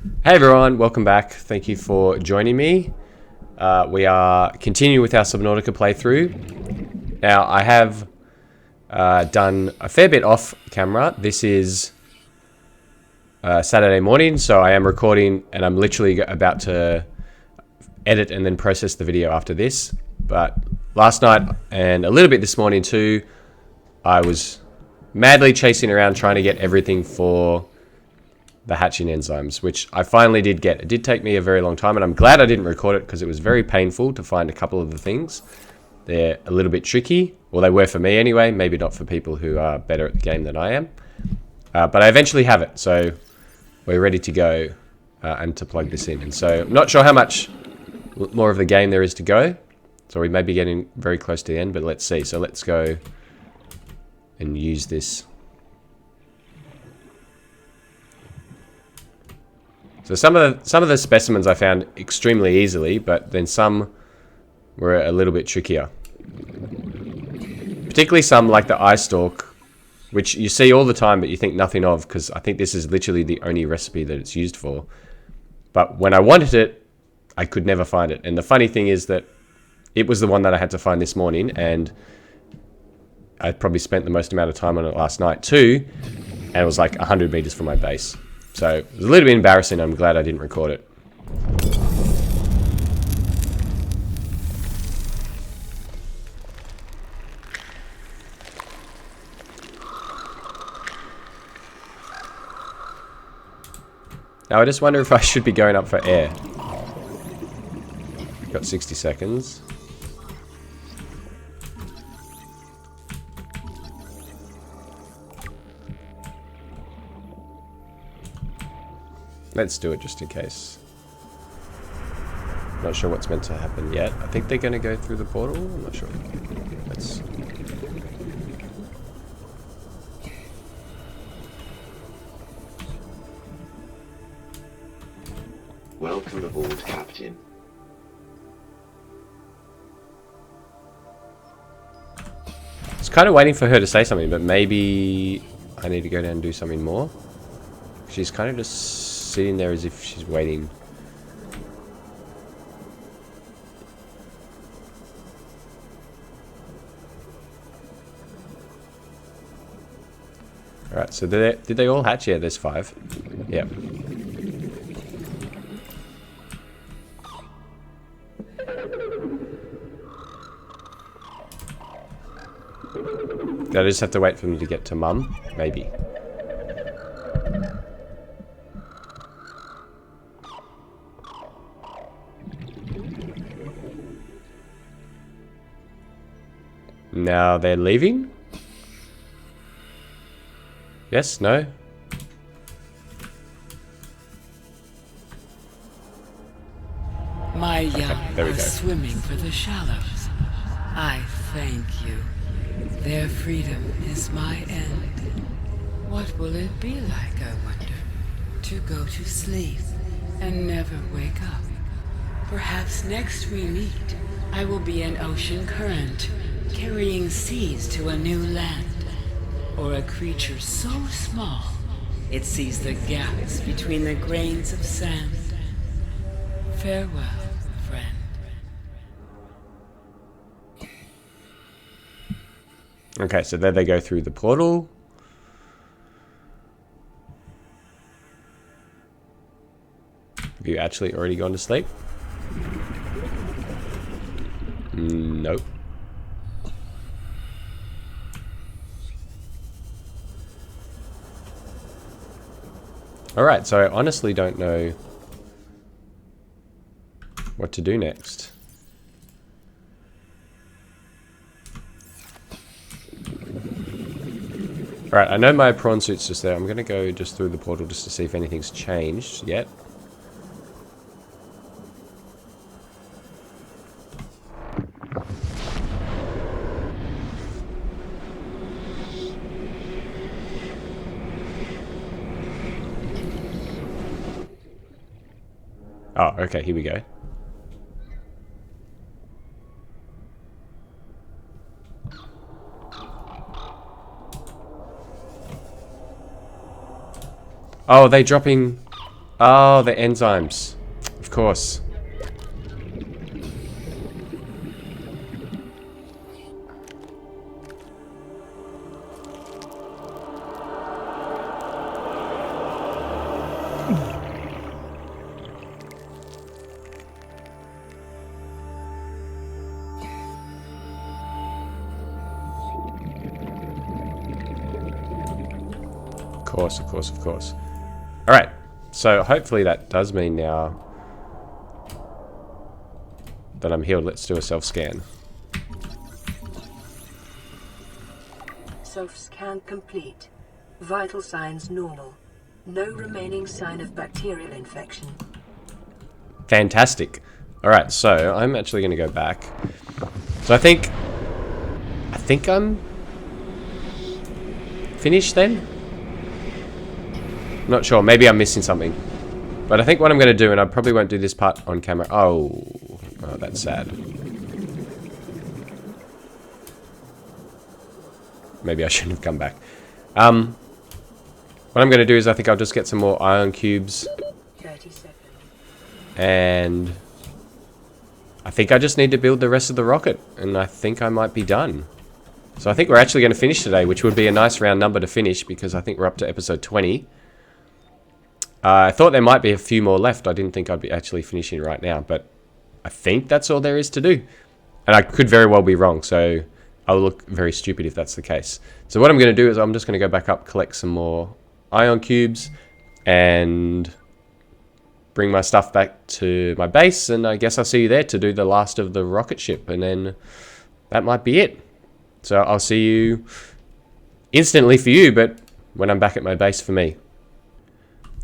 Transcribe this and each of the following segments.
Hey everyone, welcome back. Thank you for joining me. We are continuing with our Subnautica playthrough. Now, I have done a fair bit off camera. This is Saturday morning, so I am recording and I'm literally about to edit and then process the video after this. But last night and a little bit this morning too, I was madly chasing around trying to get everything for the hatching enzymes, which I finally did get. It did take me a very long time, and I'm glad I didn't record it because it was very painful to find a couple of the things. They're a little bit tricky. Well, they were for me anyway, maybe not for people who are better at the game than I am. But I eventually have it, so we're ready to go and to plug this in. And so I'm not sure how much more of the game there is to go. So we may be getting very close to the end, but let's see. So let's go and use this. So some of the specimens I found extremely easily, but then some were a little bit trickier. Particularly some like the eye stalk, which you see all the time, but you think nothing of, because I think this is literally the only recipe that it's used for. But when I wanted it, I could never find it. And the funny thing is that it was the one that I had to find this morning, and I probably spent the most amount of time on it last night too, and it was like 100 meters from my base. So it was a little bit embarrassing. I'm glad I didn't record it. Now I just wonder if I should be going up for air. Got 60 seconds. Let's do it just in case. Not sure what's meant to happen yet. I think they're going to go through the portal. I'm not sure. Let's... Welcome aboard, Captain. I was kind of waiting for her to say something, but maybe I need to go down and do something more. She's kind of just sitting there as if she's waiting. Alright, so did they all hatch? Yeah, there's 5. Yep. I just have to wait for them to get to Mum? Maybe. Now they're leaving? Yes? No? My young there we are go. swimming for the shallows. I thank you. Their freedom is my end. What will it be like, I wonder, to go to sleep and never wake up? Perhaps next we meet, I will be an ocean current, carrying seas to a new land. Or a creature so small, it sees the gaps between the grains of sand. Farewell, friend. Okay, so there they go through the portal. Have you actually already gone to sleep? Nope. Alright, so I honestly don't know what to do next. Alright, I know my prawn suit's just there. I'm gonna go just through the portal just to see if anything's changed yet. Oh, okay, here we go. Oh, are they dropping... Oh, the enzymes. Of course. Of course. Alright, so hopefully that does mean now that I'm healed. Let's do a self-scan. Self-scan complete. Vital signs normal. No remaining sign of bacterial infection. Fantastic. Alright, so I'm actually going to go back. So I think I'm finished then? Not sure. Maybe I'm missing something. But I think what I'm going to do, and I probably won't do this part on camera. Oh, that's sad. Maybe I shouldn't have come back. What I'm going to do is I think I'll just get some more ion cubes. 30 seconds. And I think I just need to build the rest of the rocket. And I think I might be done. So I think we're actually going to finish today, which would be a nice round number to finish because I think we're up to episode 20. I thought there might be a few more left. I didn't think I'd be actually finishing right now, but I think that's all there is to do. And I could very well be wrong, so I'll look very stupid if that's the case. So what I'm going to do is I'm just going to go back up, collect some more ion cubes, and bring my stuff back to my base, and I guess I'll see you there to do the last of the rocket ship, and then that might be it. So I'll see you instantly for you, but when I'm back at my base for me.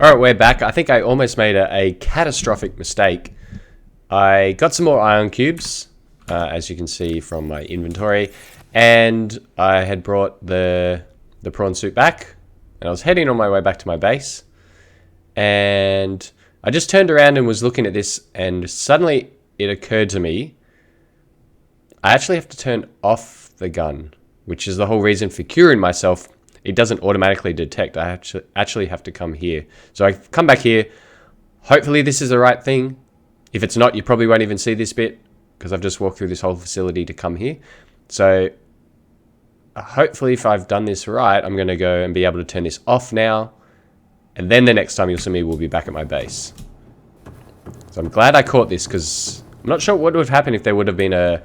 Alright, we're back. I think I almost made a catastrophic mistake. I got some more ion cubes, as you can see from my inventory, and I had brought the prawn suit back, and I was heading on my way back to my base, and I just turned around and was looking at this, and suddenly it occurred to me, I actually have to turn off the gun, which is the whole reason for curing myself. It doesn't automatically detect. I actually have to come here. So I come back here. Hopefully this is the right thing. If it's not, you probably won't even see this bit because I've just walked through this whole facility to come here. So hopefully if I've done this right, I'm going to go and be able to turn this off now. And then the next time you'll see me, we'll be back at my base. So I'm glad I caught this because I'm not sure what would have happened if there would have been a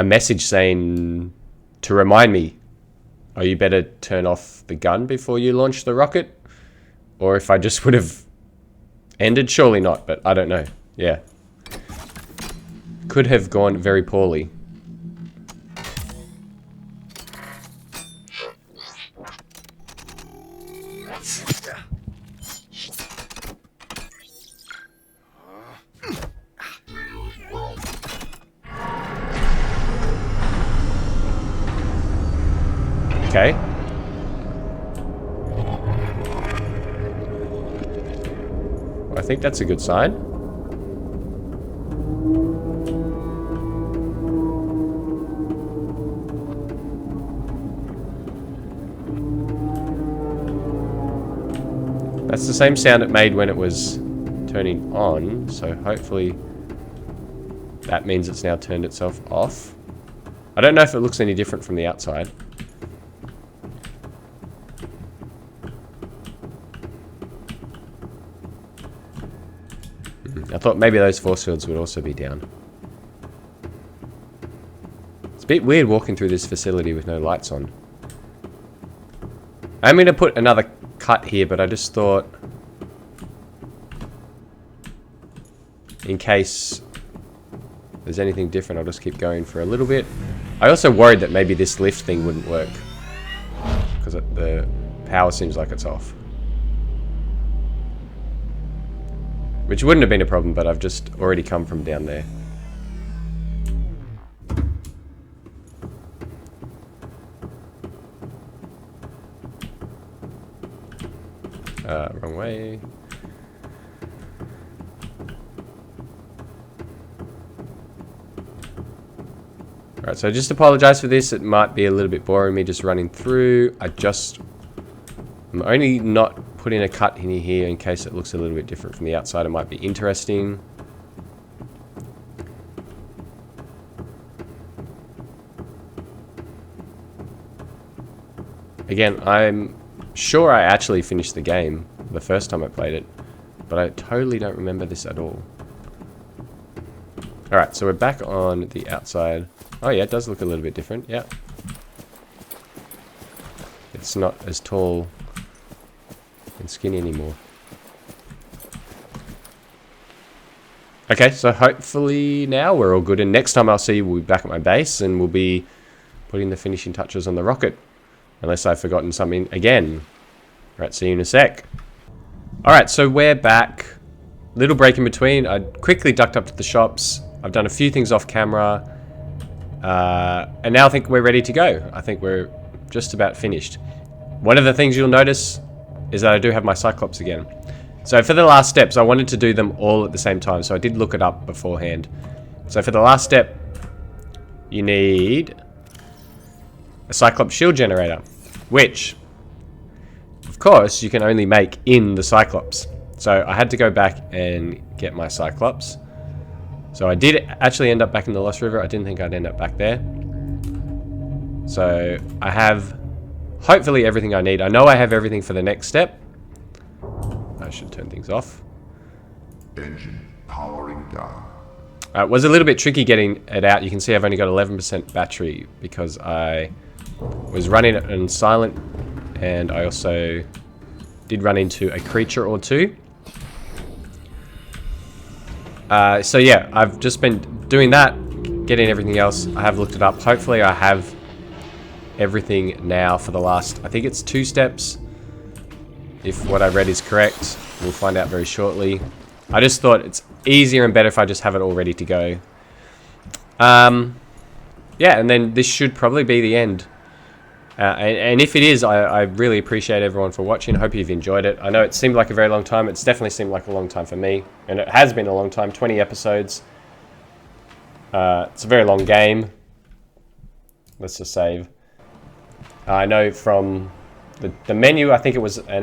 message saying to remind me, oh, you better turn off the gun before you launch the rocket. Or if I just would have ended, surely not, but I don't know. Yeah. Could have gone very poorly. Okay. Well, I think that's a good sign. That's the same sound it made when it was turning on, so hopefully that means it's now turned itself off. I don't know if it looks any different from the outside. I thought maybe those force fields would also be down. It's a bit weird walking through this facility with no lights on. I'm going to put another cut here, but I just thought in case there's anything different, I'll just keep going for a little bit. I also worried that maybe this lift thing wouldn't work because the power seems like it's off. Which wouldn't have been a problem, but I've just already come from down there. Wrong way. Alright, so just apologize for this. It might be a little bit boring me just running through. I'm only not put in a cut in here in case it looks a little bit different from the outside. It might be interesting. Again, I'm sure I actually finished the game the first time I played it, but I totally don't remember this at all. Alright, so we're back on the outside. Oh yeah, it does look a little bit different, yeah. It's not as tall and skinny anymore. Okay, so hopefully now we're all good, and next time I'll see you, we'll be back at my base and we'll be putting the finishing touches on the rocket. Unless I've forgotten something again. Alright, see you in a sec. Alright, so we're back. Little break in between. I quickly ducked up to the shops. I've done a few things off camera. And now I think we're ready to go. I think we're just about finished. One of the things you'll notice is that I do have my Cyclops again. So for the last steps, I wanted to do them all at the same time. So I did look it up beforehand. So for the last step, you need a Cyclops shield generator, which, of course, you can only make in the Cyclops. So I had to go back and get my Cyclops. So I did actually end up back in the Lost River. I didn't think I'd end up back there. So I have hopefully everything I need. I know I have everything for the next step. I should turn things off. Engine powering down. It was a little bit tricky getting it out. You can see I've only got 11% battery because I was running it on silent, and I also did run into a creature or two. So yeah, I've just been doing that, getting everything else. I have looked it up. Hopefully I have everything now for the last, I think it's 2 steps. If what I read is correct, we'll find out very shortly. I just thought it's easier and better if I just have it all ready to go. Yeah, and then this should probably be the end. And if it is, I really appreciate everyone for watching. I hope you've enjoyed it. I know it seemed like a very long time. It's definitely seemed like a long time for me. And it has been a long time, 20 episodes. It's a very long game. Let's just save. I know from the menu, I think it was a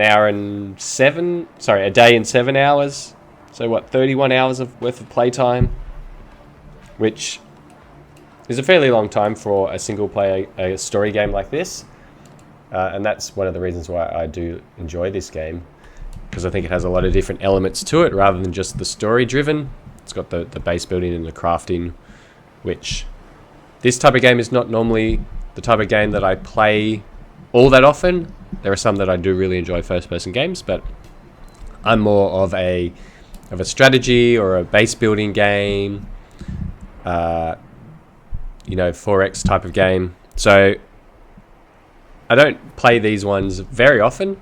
day and 7 hours. So what, 31 hours worth of playtime? Which is a fairly long time for a single player a story game like this. And that's one of the reasons why I do enjoy this game, because I think it has a lot of different elements to it rather than just the story driven. It's got the base building and the crafting, which this type of game is not normally the type of game that I play all that often. There are some that I do really enjoy first person games, but I'm more of a strategy or a base building game, you know, 4X type of game. So I don't play these ones very often.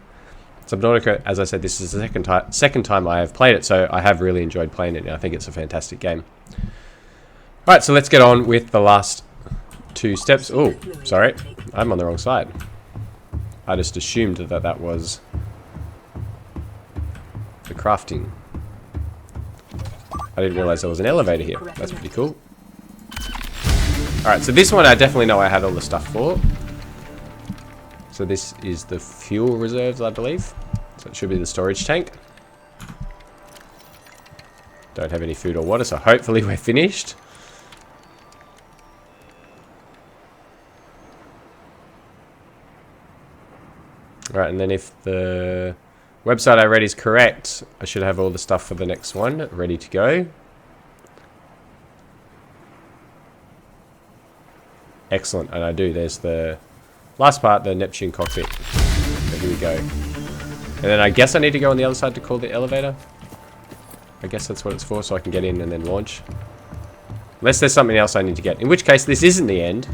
Subnautica, as I said, this is the second time I have played it, so I have really enjoyed playing it, and I think it's a fantastic game. Alright, so let's get on with the last 2 steps. Oh, sorry, I'm on the wrong side. I just assumed that was the crafting. I didn't realize there was an elevator here. That's pretty cool. Alright, so this one I definitely know I had all the stuff for. So this is the fuel reserves, I believe. So it should be the storage tank. Don't have any food or water, so hopefully we're finished. Alright, and then if the website I read is correct, I should have all the stuff for the next one ready to go. Excellent, and I do. There's the last part, the Neptune cockpit. So here we go. And then I guess I need to go on the other side to call the elevator. I guess that's what it's for, so I can get in and then launch. Unless there's something else I need to get. In which case, this isn't the end.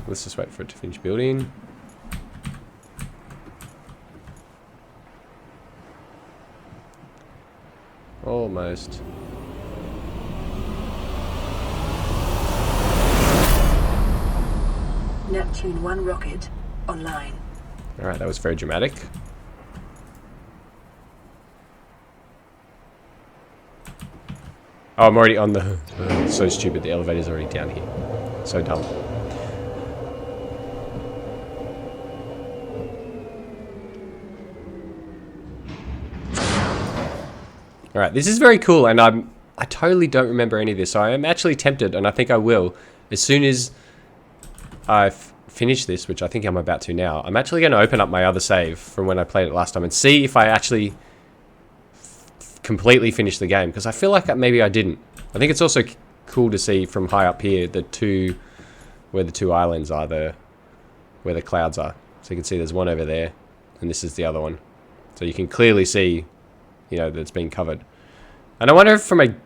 Let's just wait for it to finish building. Almost. Neptune 1 rocket online. Alright, that was very dramatic. Oh, I'm already on the... so stupid, the elevator's already down here. So dumb. All right, this is very cool, and I totally don't remember any of this. So I am actually tempted, and I think I will, as soon as I finish this, which I think I'm about to now. I'm actually going to open up my other save from when I played it last time and see if I actually completely finished the game, because I feel like maybe I didn't. I think it's also cool to see from high up here where the two islands are, where the clouds are. So you can see there's one over there, and this is the other one. So you can clearly see, you know, that it's been covered. And I wonder if from a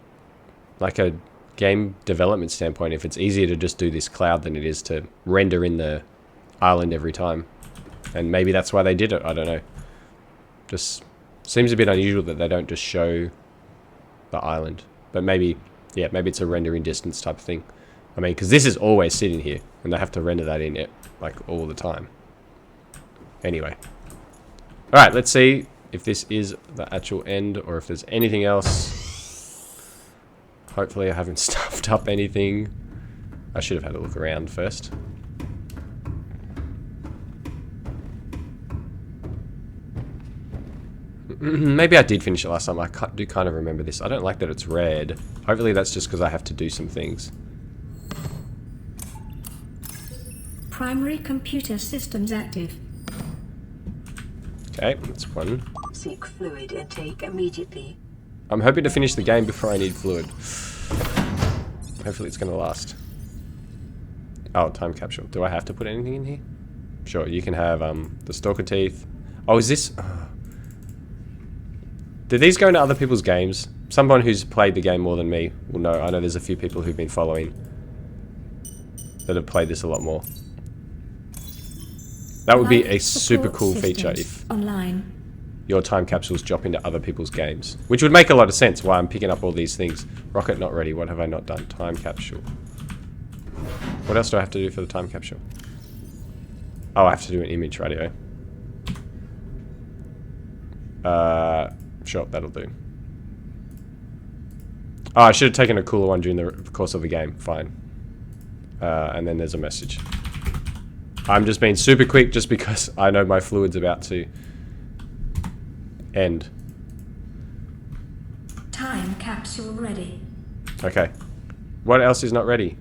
game development standpoint, if it's easier to just do this cloud than it is to render in the island every time. And maybe that's why they did it, I don't know. Just seems a bit unusual that they don't just show the island. But maybe, yeah, maybe it's a rendering distance type of thing. I mean, because this is always sitting here, and they have to render that in it, like, all the time. Anyway. Alright, let's see if this is the actual end, or if there's anything else. Hopefully I haven't stuffed up anything. I should have had a look around first. Maybe I did finish it last time. I do kind of remember this. I don't like that it's red. Hopefully that's just because I have to do some things. Primary computer systems active. Okay, that's one. Seek fluid intake immediately. I'm hoping to finish the game before I need fluid. Hopefully it's going to last. Oh, time capsule. Do I have to put anything in here? Sure, you can have the stalker teeth. Oh, is this... Do these go into other people's games? Someone who's played the game more than me will know. I know there's a few people who've been following that have played this a lot more. That would be a super cool feature if online. Your time capsules drop into other people's games. Which would make a lot of sense why I'm picking up all these things. Rocket not ready. What have I not done? Time capsule. What else do I have to do for the time capsule? Oh, I have to do an image radio. Sure, that'll do. Oh, I should have taken a cooler one during the course of the game. Fine. And then there's a message. I'm just being super quick just because I know my fluid's about to end. Time capsule ready. Okay. What else is not ready?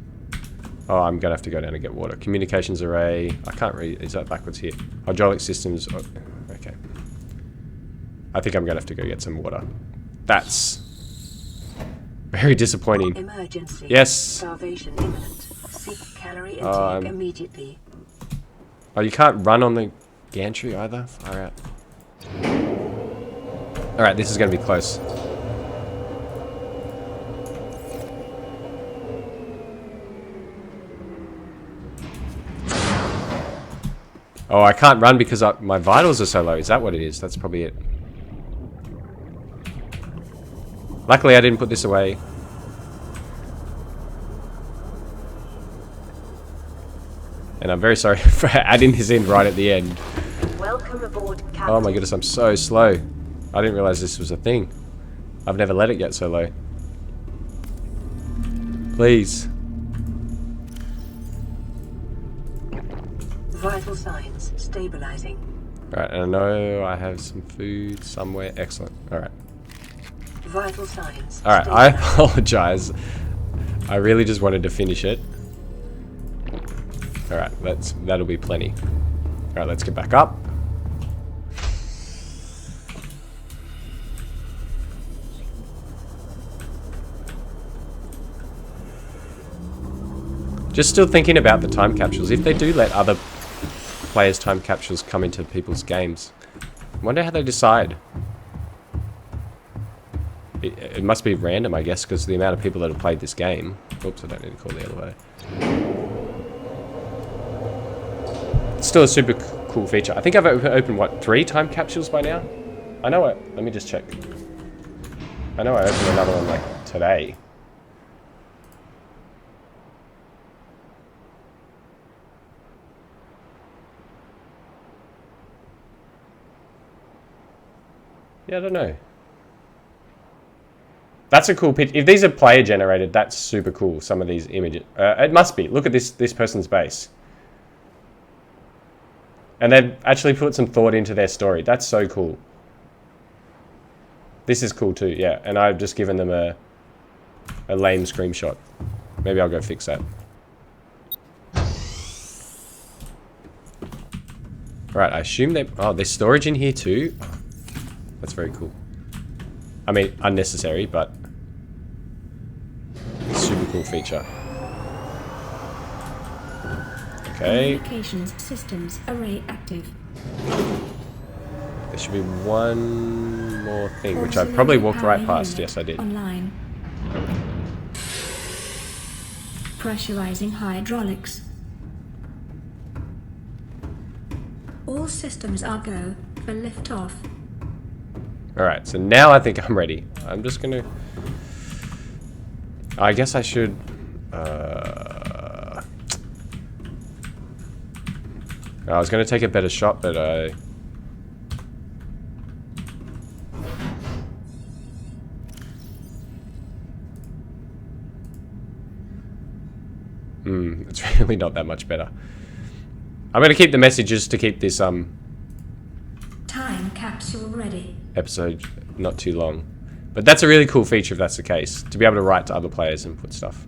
Oh, I'm gonna have to go down and get water. Communications array. I can't read. Is that backwards here? Hydraulic systems. Oh, okay. I think I'm gonna have to go get some water. That's very disappointing. Emergency. Yes. Starvation imminent. Seek calorie intake immediately. Oh, you can't run on the gantry either? Far out. Alright, this is gonna be close. Oh, I can't run because my vitals are so low. Is that what it is? That's probably it. Luckily, I didn't put this away. And I'm very sorry for adding this in right at the end. Welcome aboard, Captain. Oh my goodness, I'm so slow. I didn't realize this was a thing. I've never let it get so low. Please. Vital signs stabilizing. Alright, and I know I have some food somewhere. Excellent. Alright. Vital signs. Alright, I apologize. I really just wanted to finish it. Alright, that'll be plenty. Alright, let's get back up. Just still thinking about the time capsules. If they do let other players' time capsules come into people's games, I wonder how they decide. It must be random, I guess, because the amount of people that have played this game. Oops, I don't need to call the elevator. It's still a super cool feature. I think I've opened, what, 3 time capsules by now? I know let me just check. I know I opened another one, like, today. Yeah, I don't know. That's a cool pitch. If these are player generated, that's super cool. Some of these images. It must be. Look at this person's base. And they've actually put some thought into their story. That's so cool. This is cool too, yeah. And I've just given them a lame screenshot. Maybe I'll go fix that. Right, I assume they... Oh, there's storage in here too? Oh, that's very cool. I mean, unnecessary, but... super cool feature. Okay. Communications systems array active. There should be one more thing, which I probably walked right past. Yes, I did. Online. Pressurizing hydraulics. All systems are go for liftoff. Alright, so now I think I'm ready. I'm just gonna... I guess I should... I was gonna take a better shot, but I... It's really not that much better. I'm gonna keep the messages to keep this Time capsule ready. episode not too long. But that's a really cool feature if that's the case, to be able to write to other players and put stuff.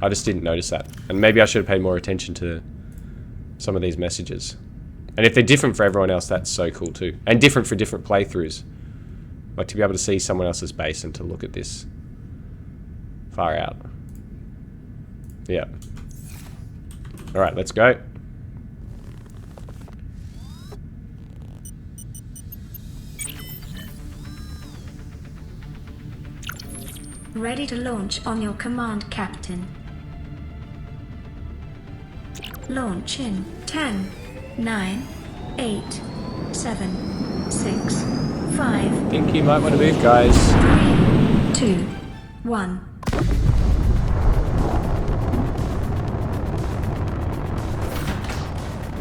I just didn't notice that. And maybe I should have paid more attention to some of these messages. And if they're different for everyone else, that's so cool too. And different for different playthroughs. Like to be able to see someone else's base and to look at this far out. Yeah. Alright, let's go. Ready to launch on your command, Captain. Launch in 10, 9, 8, 7, 6, 5. I think you might want to move, guys. 3, 2, 1.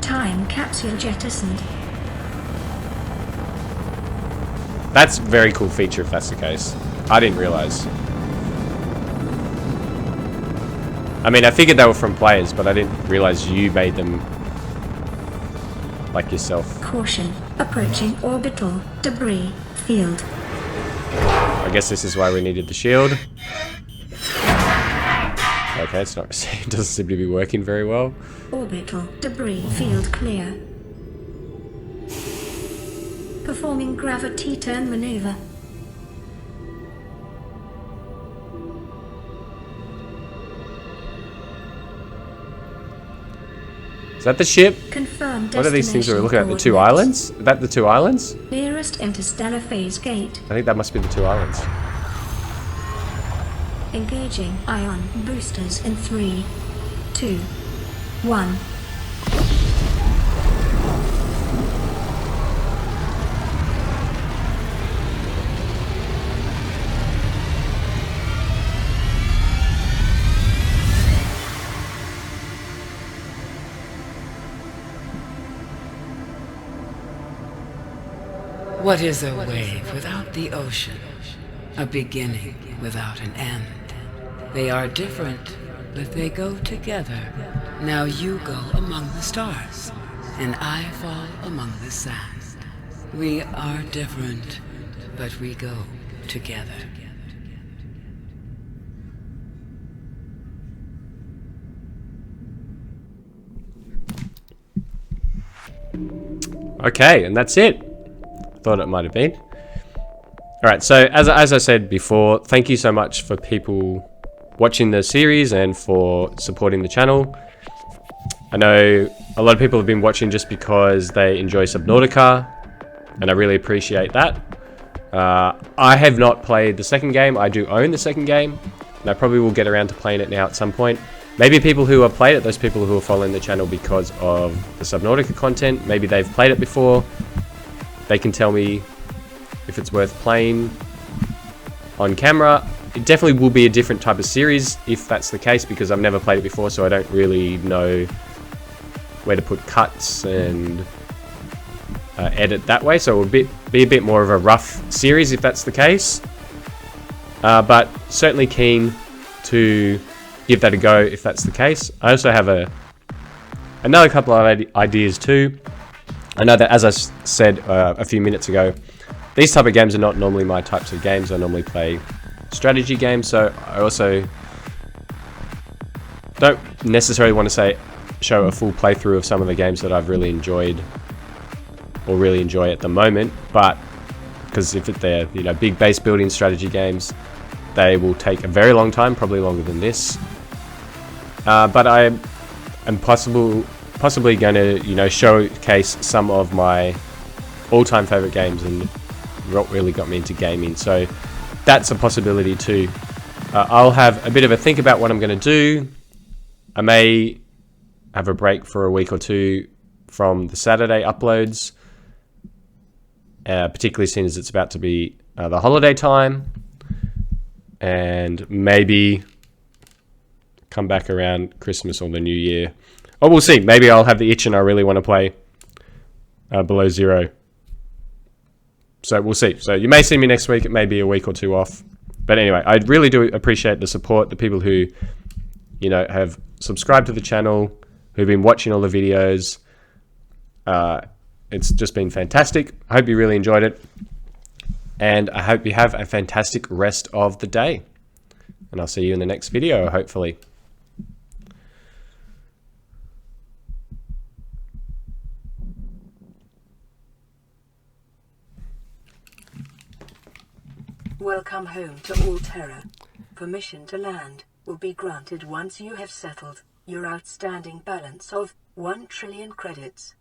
Time capsule jettisoned. That's a very cool feature if that's the case. I didn't realize. I mean, I figured they were from players, but I didn't realize you made them like yourself. Caution, approaching orbital debris field. I guess this is why we needed the shield. Okay, it's not. It doesn't seem to be working very well. Orbital debris field clear. Performing gravity turn maneuver. Is that the ship? Confirm What are these things we're destination looking at? The two coordinates. islands? Is that the two islands? Nearest interstellar phase gate. I think that must be the two islands. Engaging ion boosters in 3, 2, 1. What is a wave without the ocean? A beginning without an end. They are different, but they go together. Now you go among the stars, and I fall among the sand. We are different, but we go together. Okay, and that's it. Thought it might have been. Alright, so as I said before, thank you so much for people watching the series and for supporting the channel. I know a lot of people have been watching just because they enjoy Subnautica, and I really appreciate that. I have not played the second game. I do own the second game, and I probably will get around to playing it now at some point. Maybe people who have played it, those people who are following the channel because of the Subnautica content, maybe they've played it before. They can tell me if it's worth playing on camera. It definitely will be a different type of series if that's the case, because I've never played it before, so I don't really know where to put cuts and edit that way. So it will be a bit more of a rough series if that's the case. But certainly keen to give that a go if that's the case. I also have another couple of ideas too. I know that, as I said a few minutes ago, these type of games are not normally my types of games. I normally play strategy games, so I also don't necessarily want to show a full playthrough of some of the games that I've really enjoyed or really enjoy at the moment, but because if they're big base building strategy games, they will take a very long time, probably longer than this. But I am possibly going to showcase some of my all-time favorite games and what really got me into gaming. So that's a possibility too. I'll have a bit of a think about what I'm going to do. I may have a break for a week or two from the Saturday uploads, particularly since it's about to be the holiday time, and maybe come back around Christmas or the New Year. Or we'll see. Maybe I'll have the itch and I really want to play Below Zero. So we'll see. So you may see me next week. It may be a week or two off. But anyway, I really do appreciate the support, the people who, have subscribed to the channel, who've been watching all the videos. It's just been fantastic. I hope you really enjoyed it. And I hope you have a fantastic rest of the day. And I'll see you in the next video, hopefully. Welcome home to Alterra. Permission to land will be granted once you have settled your outstanding balance of 1 trillion credits.